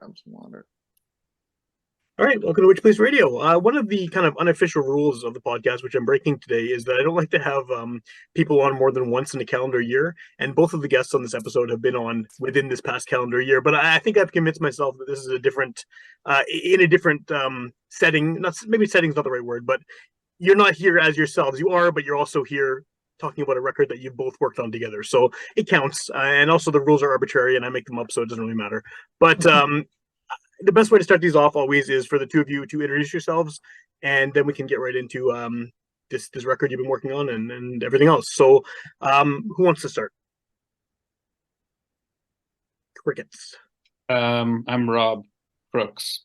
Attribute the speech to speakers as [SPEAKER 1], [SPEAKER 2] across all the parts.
[SPEAKER 1] Grab some water.
[SPEAKER 2] All right, welcome to Witchpolice Radio. One of the kind of unofficial rules of the podcast, which I'm breaking today, is that I don't like to have people on more than once in a calendar year. And both of the guests on this episode have been on within this past calendar year. But I think I've convinced myself that this is a different, in a different setting. Not maybe setting's not the right word, but you're not here as yourselves. You are, but you're also here talking about a record that you've both worked on together. So it counts. And also the rules are arbitrary, and I make them up, so it doesn't really matter. But the best way to start these off always is for the two of you to introduce yourselves, and then we can get right into this record you've been working on and everything else. So, who wants to start? Crickets.
[SPEAKER 3] I'm Rob Crooks.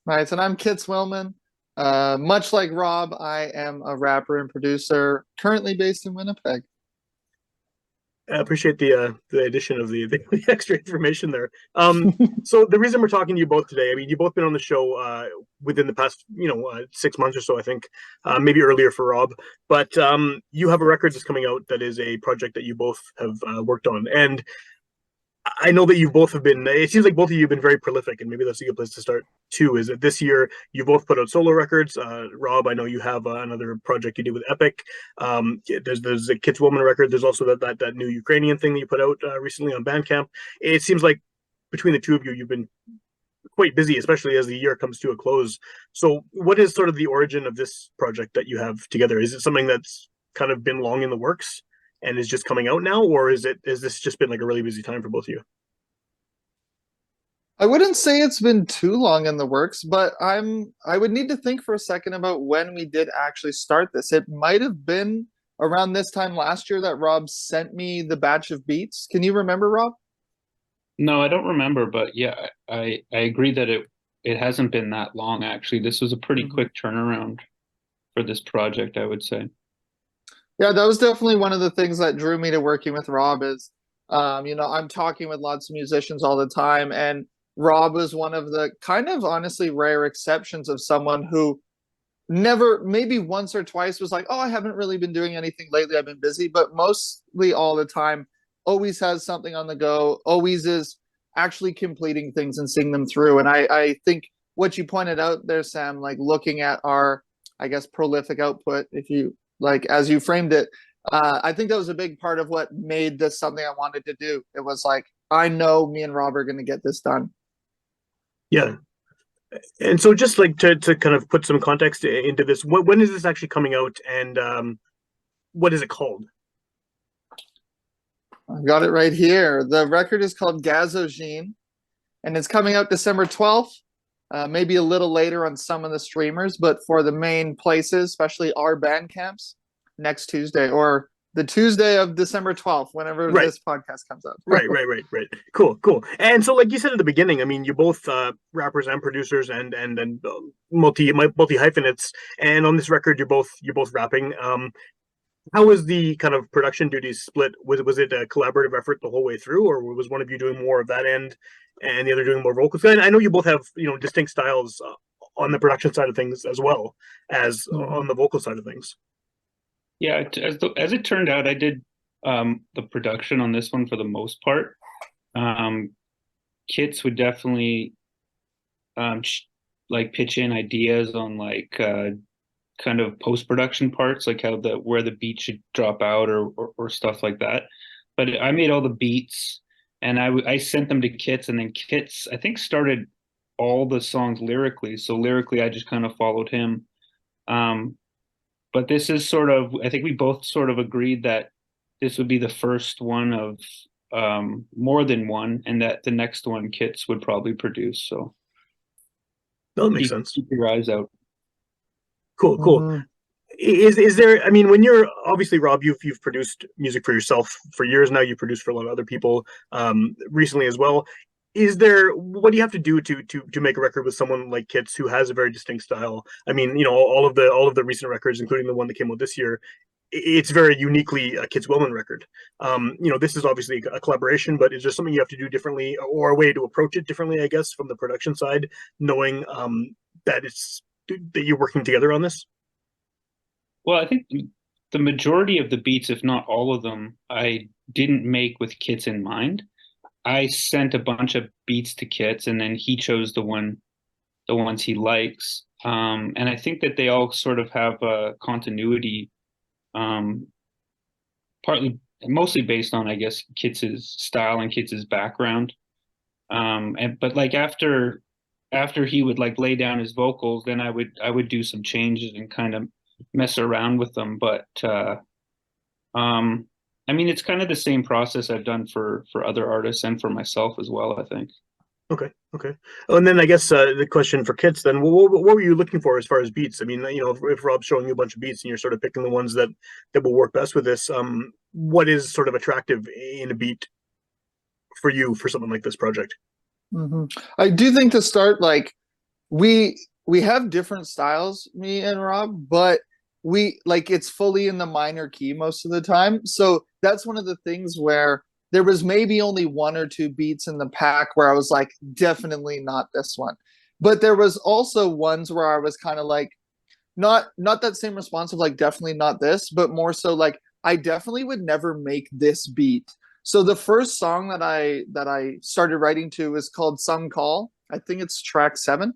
[SPEAKER 1] Nice, and I'm Kitz Willman. Much like Rob, I am a rapper and producer, currently based in Winnipeg.
[SPEAKER 2] I appreciate the addition of the extra information there. So the reason we're talking to you both today, I mean, you've both been on the show within the past, 6 months or so, I think, maybe earlier for Rob. But you have a record that's coming out that is a project that you both have worked on, and I know that you both have been. It seems like both of you have been very prolific, and maybe that's a good place to start too. Is that this year you both put out solo records? Rob, I know you have another project you did with Epic. There's a Kitz Willman record. There's also that new Ukrainian thing that you put out recently on Bandcamp. It seems like between the two of you, you've been quite busy, especially as the year comes to a close. So, what is sort of the origin of this project that you have together? Is it something that's kind of been long in the works and is just coming out now, or is this just been like a really busy time for both of you?
[SPEAKER 1] I wouldn't say it's been too long in the works, but I would need to think for a second about when we did actually start this. It might have been around this time last year that Rob sent me the batch of beats. Can you remember, Rob?
[SPEAKER 3] No, I don't remember, but yeah, I agree that it hasn't been that long actually. This was a pretty quick turnaround for this project, I would say.
[SPEAKER 1] Yeah, that was definitely one of the things that drew me to working with Rob is, I'm talking with lots of musicians all the time, and Rob was one of the kind of honestly rare exceptions of someone who never, maybe once or twice was like, oh, I haven't really been doing anything lately. I've been busy, but mostly all the time, always has something on the go, always is actually completing things and seeing them through. And I think what you pointed out there, Sam, like looking at our, I guess, prolific output, if you like, as you framed it, I think that was a big part of what made this something I wanted to do. It was like, I know me and Rob are going to get this done.
[SPEAKER 2] Yeah. And so just like to kind of put some context into this, when is this actually coming out, and what is it called?
[SPEAKER 1] I've got it right here. The record is called Gazogene, and it's coming out December 12th. Maybe a little later on some of the streamers, but for the main places, especially our Bandcamps, next Tuesday or the Tuesday of December 12th, whenever this podcast comes out.
[SPEAKER 2] Right. Cool. And so, like you said at the beginning, I mean, you're both rappers and producers and multi hyphenates, and on this record, you're both rapping. How was the kind of production duties split? Was it a collaborative effort the whole way through, or was one of you doing more of that end and the other doing more vocals? I know you both have distinct styles on the production side of things as well as on the vocal side of things.
[SPEAKER 3] Yeah, as it turned out, I did the production on this one for the most part. Kitz would definitely like pitch in ideas on like kind of post-production parts, like where the beat should drop out or stuff like that. But I made all the beats and I sent them to Kitz, and then Kitz, I think, started all the songs lyrically. So lyrically, I just kind of followed him. But this is sort of, I think we both sort of agreed that this would be the first one of more than one, and that the next one Kitz would probably produce. So
[SPEAKER 2] that makes sense.
[SPEAKER 3] Keep your eyes out.
[SPEAKER 2] Cool. Is there? I mean, when you're obviously, Rob, you've produced music for yourself for years now. You produced for a lot of other people recently as well. What do you have to do to make a record with someone like Kitz, who has a very distinct style? I mean, all of the recent records, including the one that came out this year, it's very uniquely a Kitz Willman record. This is obviously a collaboration, but is there something you have to do differently, or a way to approach it differently, I guess, from the production side, knowing that you're working together on this?
[SPEAKER 3] Well, I think the majority of the beats, if not all of them, I didn't make with Kitz in mind. I sent a bunch of beats to Kitz, and then he chose the ones he likes. And I think that they all sort of have a continuity, um, partly mostly based on, I guess, Kitz's style and Kitz's background. And but like after he would like lay down his vocals, then I would do some changes and kind of mess around with them. But I mean, it's kind of the same process I've done for other artists and for myself as well, I think.
[SPEAKER 2] Okay, okay. Oh, and then I guess the question for Kitz then, what were you looking for as far as beats? I mean, you know, if Rob's showing you a bunch of beats and you're sort of picking the ones that will work best with this, what is sort of attractive in a beat for you for something like this project?
[SPEAKER 1] I do think to start, like we have different styles, me and Rob, but we like it's fully in the minor key most of the time. So that's one of the things where there was maybe only one or two beats in the pack where I was like, definitely not this one. But there was also ones where I was kind of like, not that same response of like definitely not this, but more so like I definitely would never make this beat. So the first song that I started writing to is called Some Call. I think it's track 7.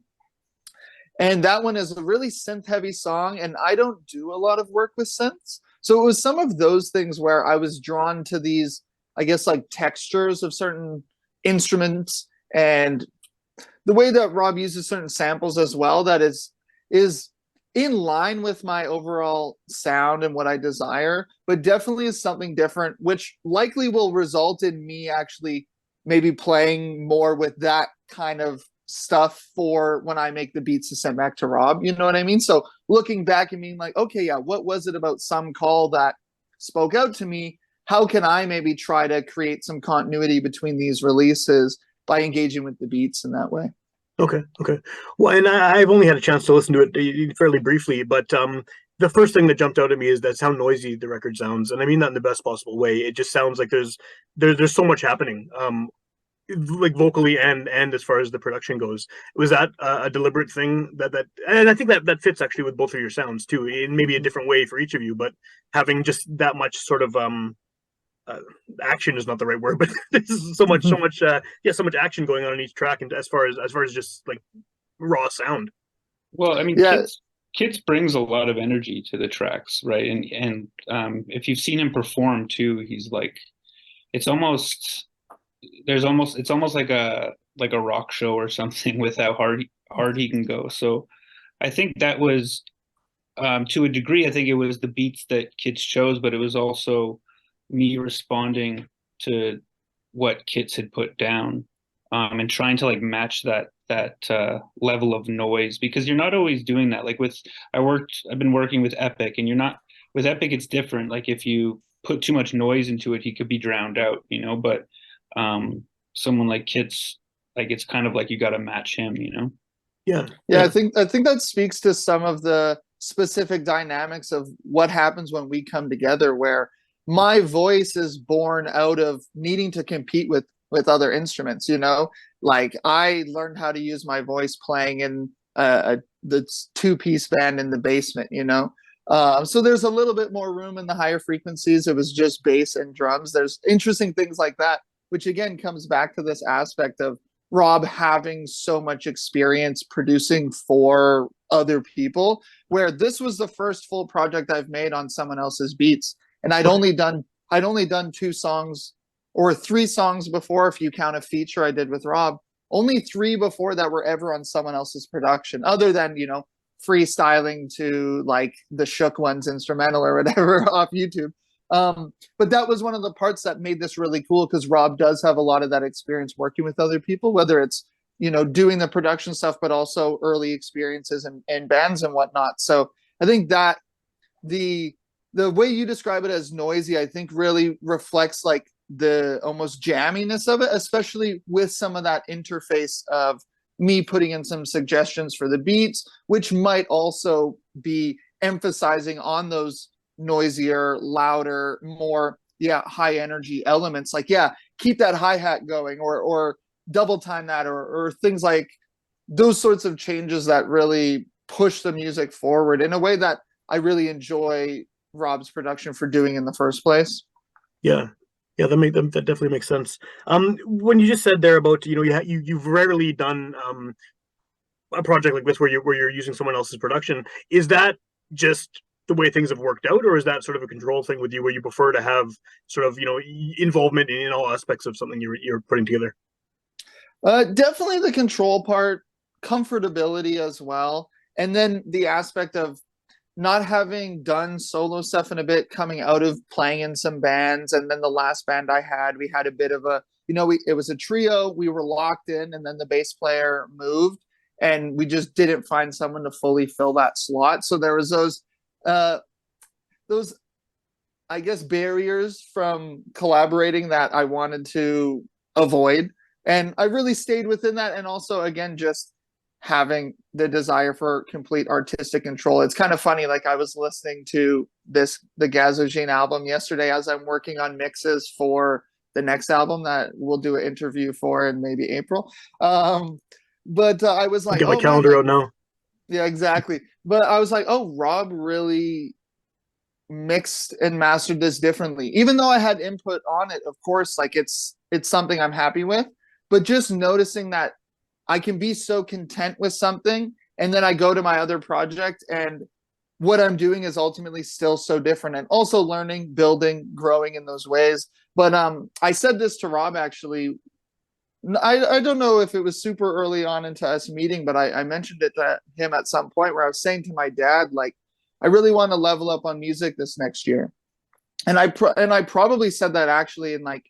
[SPEAKER 1] And that one is a really synth heavy song, and I don't do a lot of work with synths. So it was some of those things where I was drawn to these, I guess, like textures of certain instruments and the way that Rob uses certain samples as well that is in line with my overall sound and what I desire, but definitely is something different, which likely will result in me actually maybe playing more with that kind of stuff for when I make the beats to send back to Rob. You know what I mean? So looking back and being like, okay, yeah, what was it about Some Call that spoke out to me? How can I maybe try to create some continuity between these releases by engaging with the beats in that way?
[SPEAKER 2] Okay, okay. Well, and I've only had a chance to listen to it fairly briefly, but the first thing that jumped out at me is that's how noisy the record sounds, and I mean that in the best possible way. It just sounds like there's so much happening, like vocally and as far as the production goes. Was that a deliberate thing and I think that fits actually with both of your sounds too, in maybe a different way for each of you, but having just that much sort of action is not the right word, but there's so much so much action going on in each track, and as far as just like raw sound.
[SPEAKER 3] Well, I mean,
[SPEAKER 1] Yeah.
[SPEAKER 3] Kitz brings a lot of energy to the tracks, right? And if you've seen him perform too, he's like, it's almost it's almost like a rock show or something with how hard he can go. So I think that was to a degree, I think it was the beats that Kitz chose, but it was also me responding to what Kitz had put down, and trying to like match that level of noise, because you're not always doing that. Like I've been working with Epic, and you're not with Epic. It's different. Like if you put too much noise into it, he could be drowned out, you know. But someone like Kitz, like it's kind of like you got to match him, you know.
[SPEAKER 1] Yeah, I think that speaks to some of the specific dynamics of what happens when we come together, where my voice is born out of needing to compete with other instruments, you know. Like I learned how to use my voice playing in the 2-piece band in the basement, you know. So there's a little bit more room in the higher frequencies. It was just bass and drums. There's interesting things like that, which again comes back to this aspect of Rob having so much experience producing for other people, where this was the first full project I've made on someone else's beats. And I'd only done 2 songs or 3 songs before, if you count a feature I did with Rob. Only 3 before that were ever on someone else's production, other than, you know, freestyling to like the Shook Ones instrumental or whatever off YouTube. But that was one of the parts that made this really cool, because Rob does have a lot of that experience working with other people, whether it's, you know, doing the production stuff, but also early experiences in bands and whatnot. So I think that the way you describe it as noisy, I think really reflects like the almost jamminess of it, especially with some of that interface of me putting in some suggestions for the beats, which might also be emphasizing on those noisier, louder, more high energy elements. Like, yeah, keep that hi-hat going, or double time that, or things like those sorts of changes that really push the music forward in a way that I really enjoy Rob's production for doing in the first place.
[SPEAKER 2] Yeah. Yeah, that definitely makes sense. When you just said there about, you've rarely done a project like this where you're using someone else's production, is that just the way things have worked out, or is that sort of a control thing with you where you prefer to have sort of, involvement in all aspects of something you're putting together?
[SPEAKER 1] Definitely the control part, comfortability as well, and then the aspect of not having done solo stuff in a bit, coming out of playing in some bands, and then the last band I had, we had a bit of a, it was a trio. We were locked in, and then the bass player moved, and we just didn't find someone to fully fill that slot. So there was those, I guess, barriers from collaborating that I wanted to avoid, and I really stayed within that. And also, again, just having the desire for complete artistic control. It's kind of funny, like I was listening to the Gazogene album yesterday as I'm working on mixes for the next album that we'll do an interview for in maybe April. But I was like,
[SPEAKER 2] Get my
[SPEAKER 1] oh man,
[SPEAKER 2] calendar
[SPEAKER 1] like,
[SPEAKER 2] out now.
[SPEAKER 1] yeah, exactly. But I was like, oh, Rob really mixed and mastered this differently. Even though I had input on it, of course, like it's something I'm happy with. But just noticing that I can be so content with something, and then I go to my other project, and what I'm doing is ultimately still so different, and also learning, building, growing in those ways. But I said this to Rob actually. I don't know if it was super early on into us meeting, but I mentioned it to him at some point where I was saying to my dad, like, I really want to level up on music this next year. And I probably said that actually in like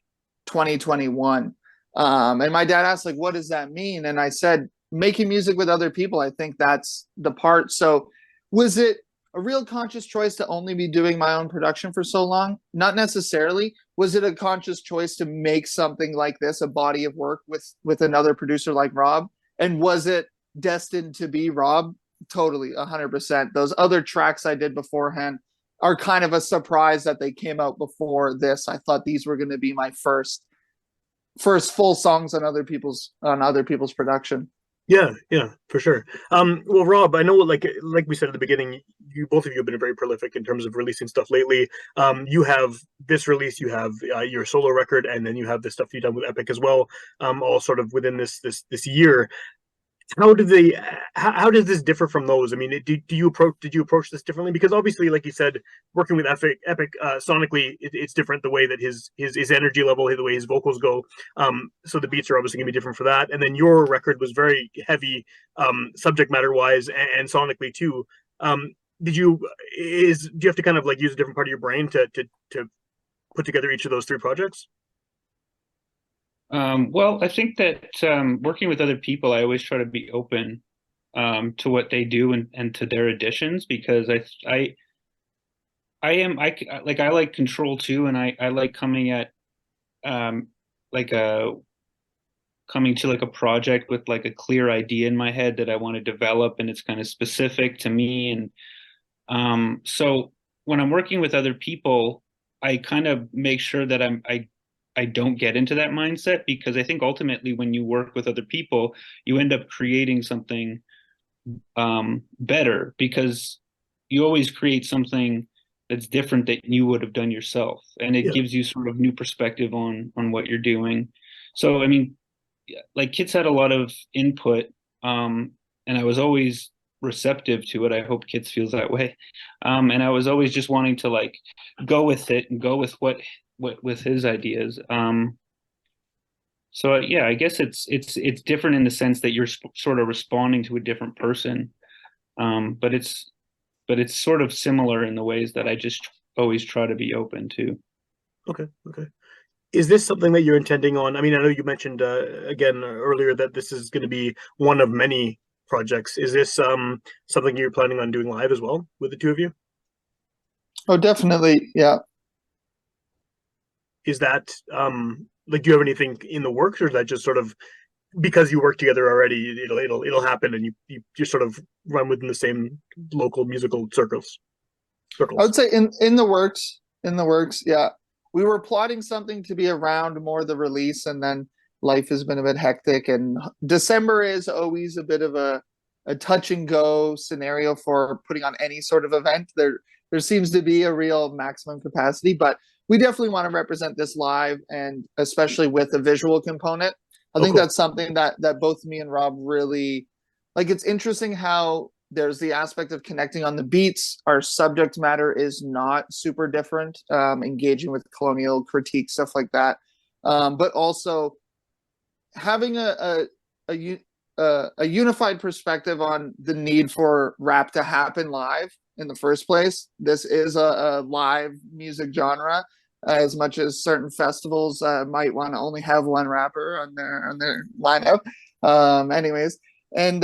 [SPEAKER 1] 2021. And my dad asked, like, what does that mean? And I said, making music with other people. I think that's the part. So was it a real conscious choice to only be doing my own production for so long? Not necessarily. Was it a conscious choice to make something like this, a body of work with another producer like Rob? And was it destined to be Rob? Totally, 100%. Those other tracks I did beforehand are kind of a surprise that they came out before this. I thought these were going to be my first full songs on other people's production.
[SPEAKER 2] Yeah, for sure. Well, Rob, I know, like we said at the beginning, you both of you have been very prolific in terms of releasing stuff lately. You have this release, you have your solo record, and then you have the stuff you've done with Epic as well. All sort of within this year. How does this differ from those? I mean, did you approach this differently? Because obviously, like you said, working with Epic sonically, it's different, the way that his energy level, the way his vocals go. So the beats are obviously gonna be different for that. And then your record was very heavy, subject matter wise and sonically too. Do you have to kind of like use a different part of your brain to put together each of those three projects?
[SPEAKER 3] Well, I think that working with other people, I always try to be open to what they do and to their additions, because I like control too, and I like coming at like a coming to like a project with like a clear idea in my head that I want to develop, and it's kind of specific to me. And so when I'm working with other people, I kind of make sure that I don't get into that mindset, because I think ultimately when you work with other people, you end up creating something better, because you always create something that's different that you would have done yourself, and it gives you sort of new perspective on what you're doing. So I mean, like Kitz had a lot of input, and I was always receptive to it. I hope Kitz feels that way. And I was always just wanting to like go with it and go with what with his ideas. So yeah, I guess it's different in the sense that you're sort of responding to a different person, but it's sort of similar in the ways that I just always try to be open to.
[SPEAKER 2] Okay. Is this something that you're intending on? I mean, I know you mentioned again earlier that this is going to be one of many projects. Is this something you're planning on doing live as well with the two of you?
[SPEAKER 1] Oh, definitely, yeah.
[SPEAKER 2] Is that like, do you have anything in the works, or is that just sort of because you work together already, it'll happen, and you just sort of run within the same local musical circles?
[SPEAKER 1] I would say in the works, yeah. We were plotting something to be around more the release, and then life has been a bit hectic, and December is always a bit of a touch and go scenario for putting on any sort of event. There seems to be a real maximum capacity, but we definitely want to represent this live, and especially with a visual component. I think
[SPEAKER 2] cool.
[SPEAKER 1] that's something that both me and Rob really like. It's interesting how there's the aspect of connecting on the beats. Our subject matter is not super different, engaging with colonial critique, stuff like that. But also having a unified perspective on the need for rap to happen live in the first place. This is a live music genre, as much as certain festivals might want to only have one rapper on their lineup. Anyways, and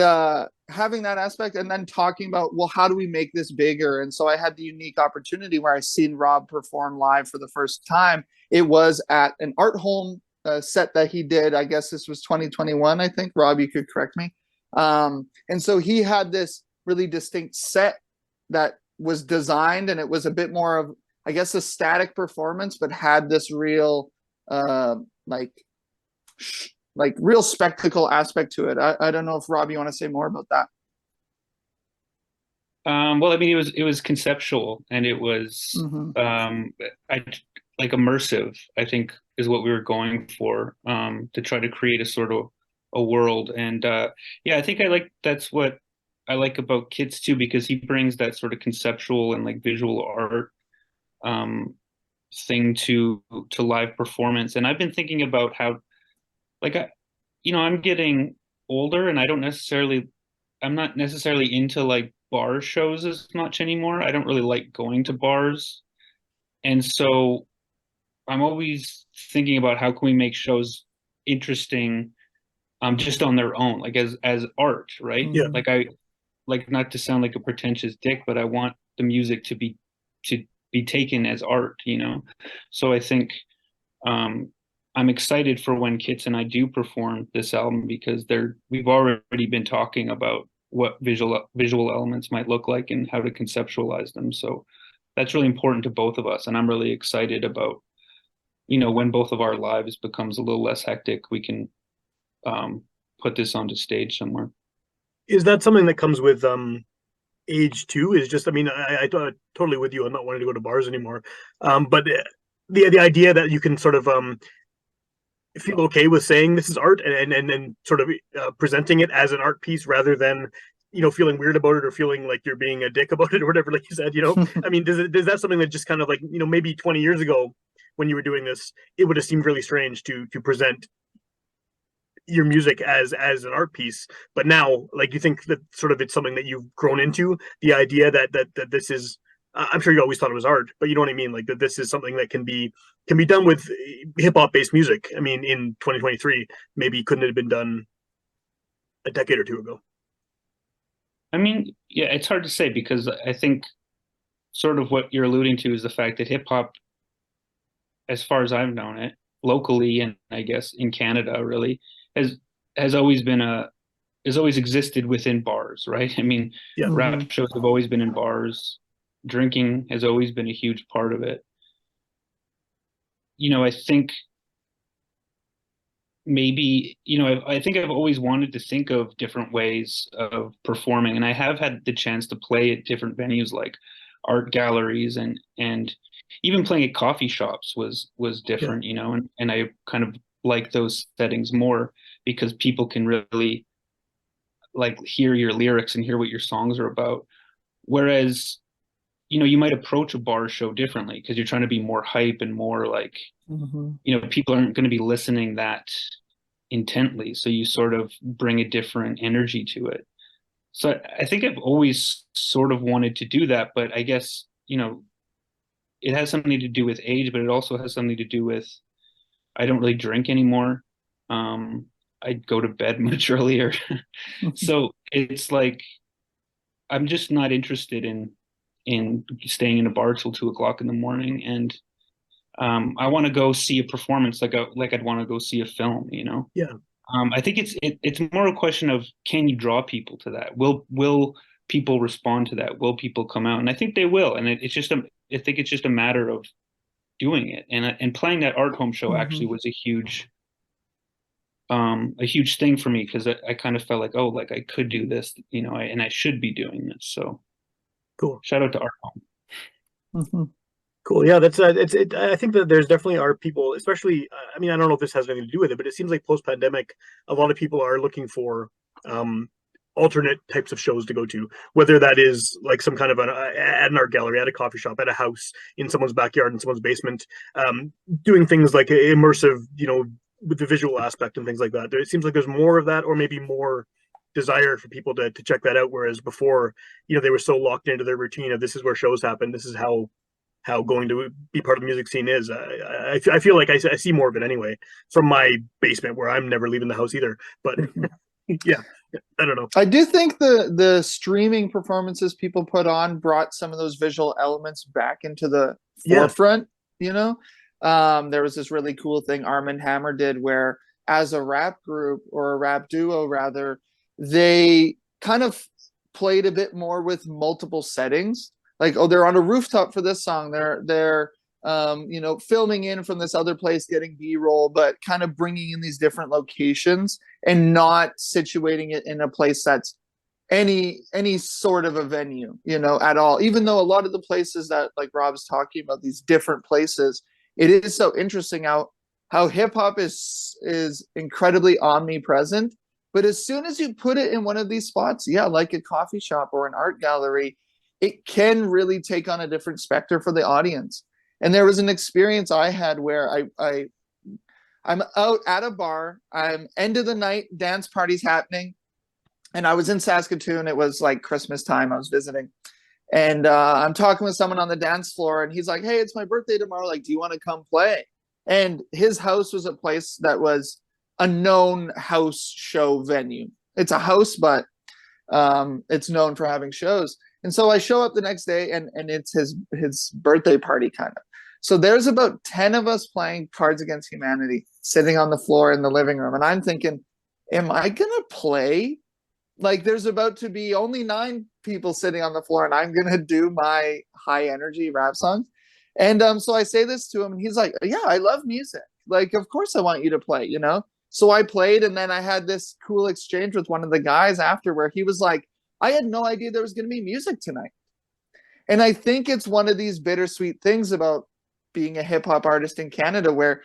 [SPEAKER 1] having that aspect, and then talking about, well, how do we make this bigger? And so I had the unique opportunity where I seen Rob perform live for the first time. It was at an art home set that he did. I guess this was 2021, I think. Rob, you could correct me. And so he had this really distinct set that was designed, and it was a bit more of, I guess, a static performance, but had this real like real spectacle aspect to it. I don't know if, Rob, you want to say more about that.
[SPEAKER 3] Well, I mean, it was conceptual, and it was like immersive, I think, is what we were going for, to try to create a sort of a world. And yeah, I think that's what I like about Kitz too, because he brings that sort of conceptual and like visual art thing to live performance. And I've been thinking about how, like, I'm getting older, and I'm not necessarily into like bar shows as much anymore. I don't really like going to bars. And so I'm always thinking about how can we make shows interesting, just on their own, like as art, right?
[SPEAKER 2] Yeah.
[SPEAKER 3] Like not to sound like a pretentious dick, but I want the music to be taken as art, So I think I'm excited for when Kitz and I do perform this album, because we've already been talking about what visual elements might look like and how to conceptualize them. So that's really important to both of us, and I'm really excited about, when both of our lives becomes a little less hectic, we can put this onto stage somewhere.
[SPEAKER 2] Is that something that comes with age too? Is just, I mean, I totally with you. I'm not wanting to go to bars anymore. But the idea that you can sort of feel okay with saying this is art, and sort of presenting it as an art piece, rather than feeling weird about it, or feeling like you're being a dick about it, or whatever, like you said. I mean, is that something that just kind of like, maybe 20 years ago when you were doing this, it would have seemed really strange to present your music as an art piece, but now, like, you think that sort of it's something that you've grown into, the idea that this is, I'm sure you always thought it was art, but you know what I mean, like that this is something that can be done with hip-hop based music. I mean, in 2023, maybe couldn't have been done a decade or two ago.
[SPEAKER 3] I mean, yeah, it's hard to say, because I think sort of what you're alluding to is the fact that hip hop, as far as I've known it, locally, and I guess in Canada, really has always existed within bars, right? I mean,
[SPEAKER 2] yeah.
[SPEAKER 3] Rap shows have always been in bars. Drinking has always been a huge part of it. I think maybe, I think I've always wanted to think of different ways of performing, and I have had the chance to play at different venues like art galleries, and even playing at coffee shops was different, and I kind of like those settings more, because people can really like hear your lyrics and hear what your songs are about. Whereas, you might approach a bar show differently, because you're trying to be more hype and more like, people aren't going to be listening that intently. So you sort of bring a different energy to it. So I think I've always sort of wanted to do that, but I guess, it has something to do with age, but it also has something to do with, I don't really drink anymore. I go to bed much earlier. So it's like, I'm just not interested in staying in a bar till 2 o'clock in the morning. And I want to go see a performance like I'd want to go see a film,
[SPEAKER 2] Yeah.
[SPEAKER 3] I think it's more a question of, can you draw people to that? Will people respond to that? Will people come out? And I think they will. And I think it's just a matter of doing it. And playing that art home show actually was a huge thing for me, because I kind of felt like, oh, like I could do this, and I should be doing this. So
[SPEAKER 2] cool.
[SPEAKER 3] Shout out to art home.
[SPEAKER 2] Cool. Yeah, that's I think that there's definitely are people, especially. I mean, I don't know if this has anything to do with it, but it seems like post-pandemic, a lot of people are looking for um, alternate types of shows to go to, whether that is like some kind of at an art gallery, at a coffee shop, at a house, in someone's backyard, in someone's basement, doing things like immersive, with the visual aspect and things like that. It seems like there's more of that, or maybe more desire for people to check that out. Whereas before, they were so locked into their routine of this is where shows happen, this is how going to be part of the music scene is. I feel like I see more of it anyway from my basement where I'm never leaving the house either. But yeah, I don't know.
[SPEAKER 1] I do think the streaming performances people put on brought some of those visual elements back into the forefront. There was this really cool thing Arm & Hammer did where, as a rap group, or a rap duo rather, they kind of played a bit more with multiple settings. Like, oh, they're on a rooftop for this song. They're filming in from this other place, getting B-roll, but kind of bringing in these different locations and not situating it in a place that's any sort of a venue, at all. Even though a lot of the places that, like Rob's talking about, these different places, it is so interesting how hip hop is incredibly omnipresent. But as soon as you put it in one of these spots, like a coffee shop or an art gallery, it can really take on a different specter for the audience. And there was an experience I had where I'm out at a bar, I'm end of the night, dance party's happening, and I was in Saskatoon. It was like Christmas time. I was visiting, and I'm talking with someone on the dance floor, and he's like, "Hey, it's my birthday tomorrow. Like, do you want to come play?" And his house was a place that was a known house show venue. It's a house, but it's known for having shows. And so I show up the next day, and it's his birthday party kind of. So there's about 10 of us playing Cards Against Humanity, sitting on the floor in the living room. And I'm thinking, am I going to play? Like, there's about to be only 9 people sitting on the floor, and I'm going to do my high energy rap songs. And so I say this to him, and he's like, yeah, I love music. Like, of course I want you to play, So I played, and then I had this cool exchange with one of the guys after where he was like, I had no idea there was going to be music tonight. And I think it's one of these bittersweet things about being a hip hop artist in Canada where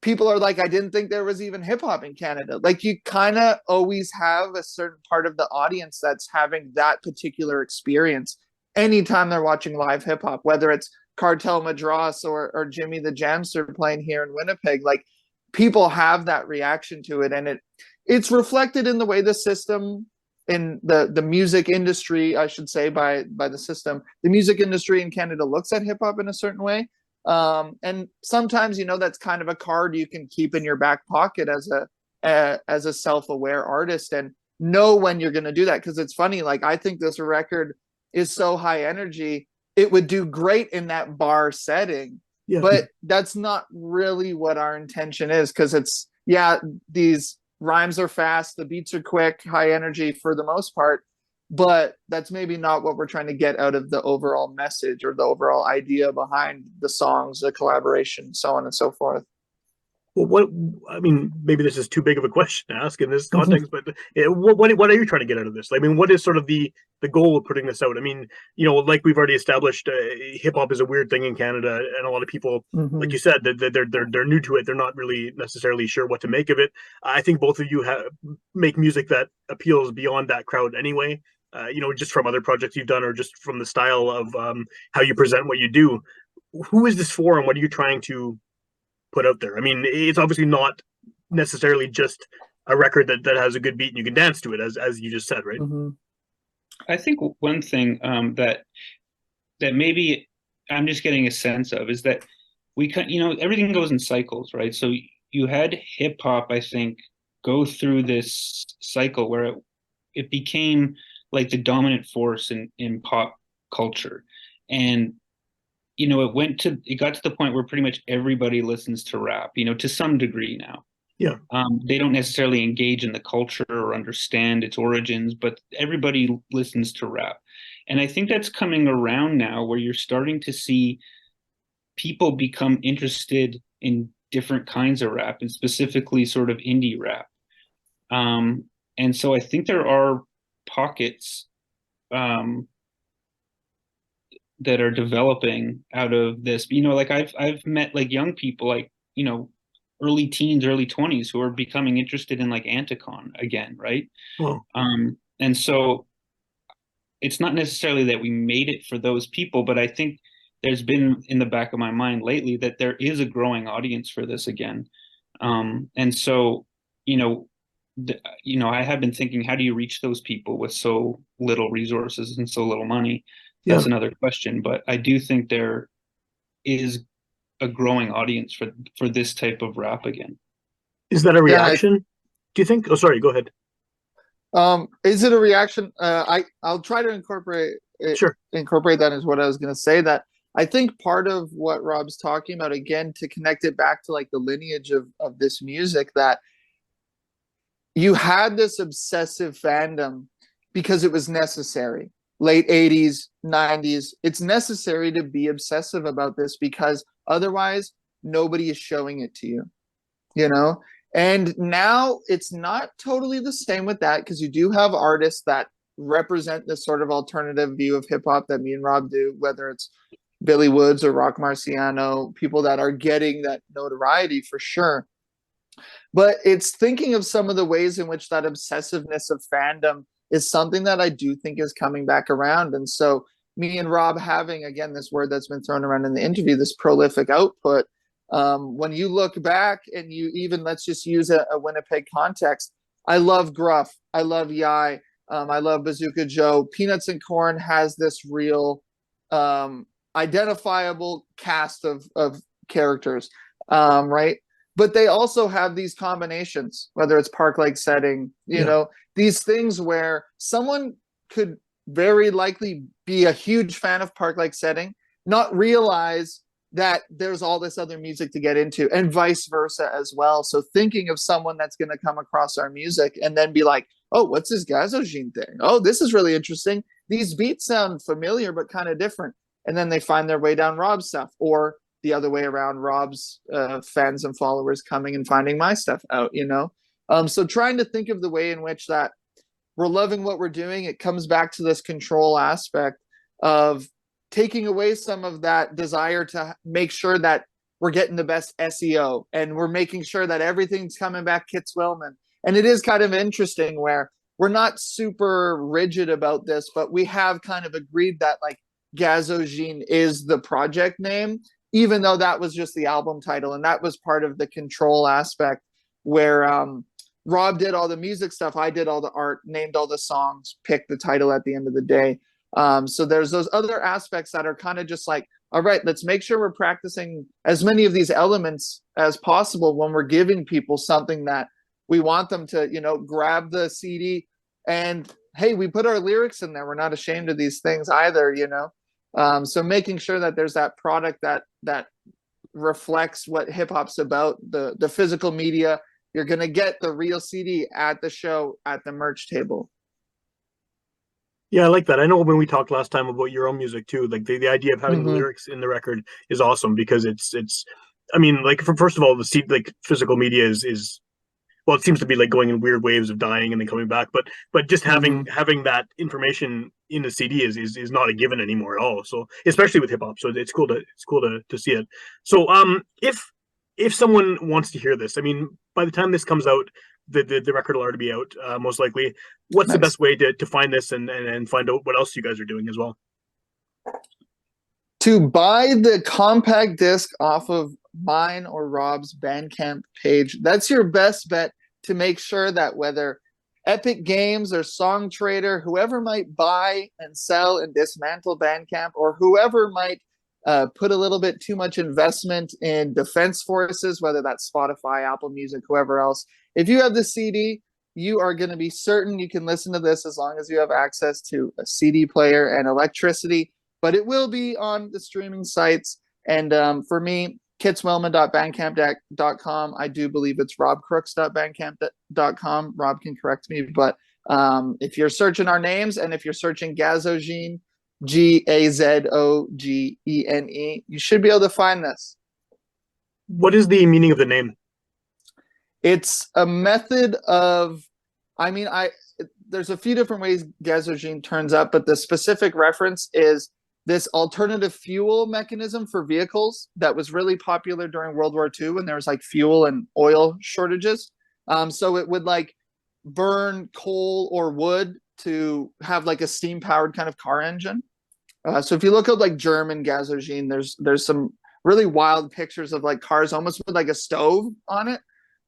[SPEAKER 1] people are like, I didn't think there was even hip hop in Canada. Like, you kind of always have a certain part of the audience that's having that particular experience anytime they're watching live hip hop, whether it's Cartel Madras or Jimmy the Jamster playing here in Winnipeg. Like, people have that reaction to it, and it's reflected in the way the system, in the music industry, I should say, by the system, the music industry in Canada looks at hip hop in a certain way. And sometimes, that's kind of a card you can keep in your back pocket as a self-aware artist, and know when you're going to do that. Because it's funny, like, I think this record is so high energy, it would do great in that bar setting. Yeah. But that's not really what our intention is, because it's, these rhymes are fast, the beats are quick, high energy for the most part, but that's maybe not what we're trying to get out of the overall message or the overall idea behind the songs, the collaboration, so on and so forth.
[SPEAKER 2] Well, maybe this is too big of a question to ask in this context, but what are you trying to get out of this? I mean, what is sort of the goal of putting this out? I mean, like we've already established, hip hop is a weird thing in Canada, and a lot of people, like you said, that they're new to it. They're not really necessarily sure what to make of it. I think both of you make music that appeals beyond that crowd anyway. Just from other projects you've done, or just from the style of how you present what you do. Who is this for, and what are you trying to put out there? I mean, it's obviously not necessarily just a record that has a good beat and you can dance to it, as you just said, right?
[SPEAKER 3] I think one thing that maybe I'm just getting a sense of is that everything goes in cycles, right? So you had hip hop, I think, go through this cycle where it became like the dominant force in pop culture, and it got to the point where pretty much everybody listens to rap, to some degree now.
[SPEAKER 2] Yeah.
[SPEAKER 3] They don't necessarily engage in the culture or understand its origins, but everybody listens to rap. And I think that's coming around now, where you're starting to see people become interested in different kinds of rap, and specifically sort of indie rap. And so I think there are pockets that are developing out of this. You know, like I've met like young people, like, you know, early teens, early 20s, who are becoming interested in like Anticon again, right?
[SPEAKER 2] Well,
[SPEAKER 3] And so it's not necessarily that we made it for those people, but I think there's been in the back of my mind lately that there is a growing audience for this again. And so, you know, I have been thinking, how do you reach those people with so little resources and so little money? That's
[SPEAKER 2] yeah.
[SPEAKER 3] another question, but I do think there is a growing audience for this type of rap again.
[SPEAKER 2] Is that a
[SPEAKER 1] Yeah,
[SPEAKER 2] reaction? Do you think? Oh, sorry. Go ahead.
[SPEAKER 1] is it a reaction? I'll try to
[SPEAKER 2] Sure.
[SPEAKER 1] incorporate that as what I was going to say. That I think part of what Rob's talking about, again, to connect it back to like the lineage of this music, that you had this obsessive fandom because it was necessary. Late 80s, 90s, it's necessary to be obsessive about this because otherwise nobody is showing it to you, you know? And now it's not totally the same with that, because you do have artists that represent this sort of alternative view of hip hop that me and Rob do, whether it's Billy Woods or Rock Marciano, people that are getting that notoriety for sure. But it's thinking of some of the ways in which that obsessiveness of fandom is something that I do think is coming back around. And so me and Rob having, again, this word that's been thrown around in the interview, this prolific output, when you look back and you even, let's just use a Winnipeg context, I love Gruff, I love Yai, I love Bazooka Joe. Peanuts and Corn has this real identifiable cast of characters, right? But they also have these combinations, whether it's park-like setting, you know, these things where someone could very likely be a huge fan of park-like setting, not realize that there's all this other music to get into, and vice versa as well. So thinking of someone that's going to come across our music and then be like, oh, what's this Gazogene thing? Oh, this is really interesting. These beats sound familiar, but kind of different. And then they find their way down Rob's stuff, or the other way around, Rob's fans and followers coming and finding my stuff out, you know? So trying to think of the way in which that we're loving what we're doing. It comes back to this control aspect of taking away some of that desire to make sure that we're getting the best SEO and we're making sure that everything's coming back Kitz Willman. And it is kind of interesting where we're not super rigid about this, but we have kind of agreed that like Gazogene is the project name, even though that was just the album title. And that was part of the control aspect where Rob did all the music stuff. I did all the art, named all the songs, picked the title at the end of the day. So there's those other aspects that are kind of just like, all right, let's make sure we're practicing as many of these elements as possible when we're giving people something that we want them to, you know, grab the CD and, hey, we put our lyrics in there. We're not ashamed of these things either, you know? So making sure that there's that product that reflects what hip hop's about, the physical media. You're going to get the real CD at the show, at the merch table.
[SPEAKER 2] Yeah, I like that. I know when we talked last time about your own music too, like the idea of having the lyrics in the record is awesome because it's I mean, like first of all, the like physical media is well, it seems to be like going in weird waves of dying and then coming back, but just having that information in the CD is not a given anymore at all. So especially with hip hop, so it's cool to see it. So if someone wants to hear this, I mean, by the time this comes out, the record will already be out, most likely. What's the best way to find this and find out what else you guys are doing as well?
[SPEAKER 1] To buy the compact disc off of mine or Rob's Bandcamp page, that's your best bet to make sure that whether Epic Games or Song Trader, whoever might buy and sell and dismantle Bandcamp, or whoever might put a little bit too much investment in defense forces, whether that's Spotify, Apple Music, whoever else, if you have the CD, you are going to be certain you can listen to this as long as you have access to a CD player and electricity. But it will be on the streaming sites. And for me, kitzwillman.bandcamp.com. I do believe it's robcrooks.bandcamp.com. Rob can correct me. But if you're searching our names and if you're searching Gazogene, Gazogene, you should be able to find this.
[SPEAKER 2] What is the meaning of the name?
[SPEAKER 1] It's a method of, I mean, there's a few different ways Gazogene turns up, but the specific reference is this alternative fuel mechanism for vehicles that was really popular during World War II when there was like fuel and oil shortages. So it would like burn coal or wood to have like a steam powered kind of car engine. So if you look at like German Gazogene, there's some really wild pictures of like cars almost with like a stove on it.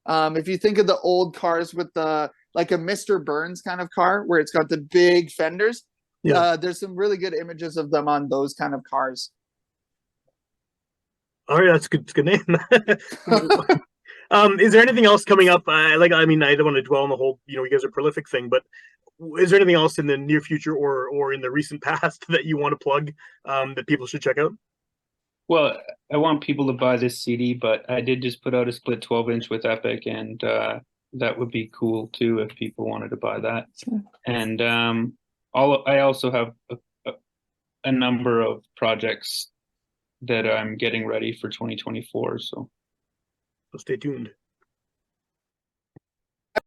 [SPEAKER 1] If you think of the old cars with the like a Mr. Burns kind of car where it's got the big fenders, there's some really good images of them on those kind of cars.
[SPEAKER 2] All right, that's good. It's a good name. Is there anything else coming up? I mean, I don't want to dwell on the whole, you guys are prolific thing, but is there anything else in the near future or in the recent past that you want to plug that people should check out?
[SPEAKER 3] Well, I want people to buy this CD, but I did just put out a split 12-inch with Epic, and that would be cool too if people wanted to buy that.
[SPEAKER 1] Sure.
[SPEAKER 3] And I also have a number of projects that I'm getting ready for 2024. So
[SPEAKER 2] Stay tuned.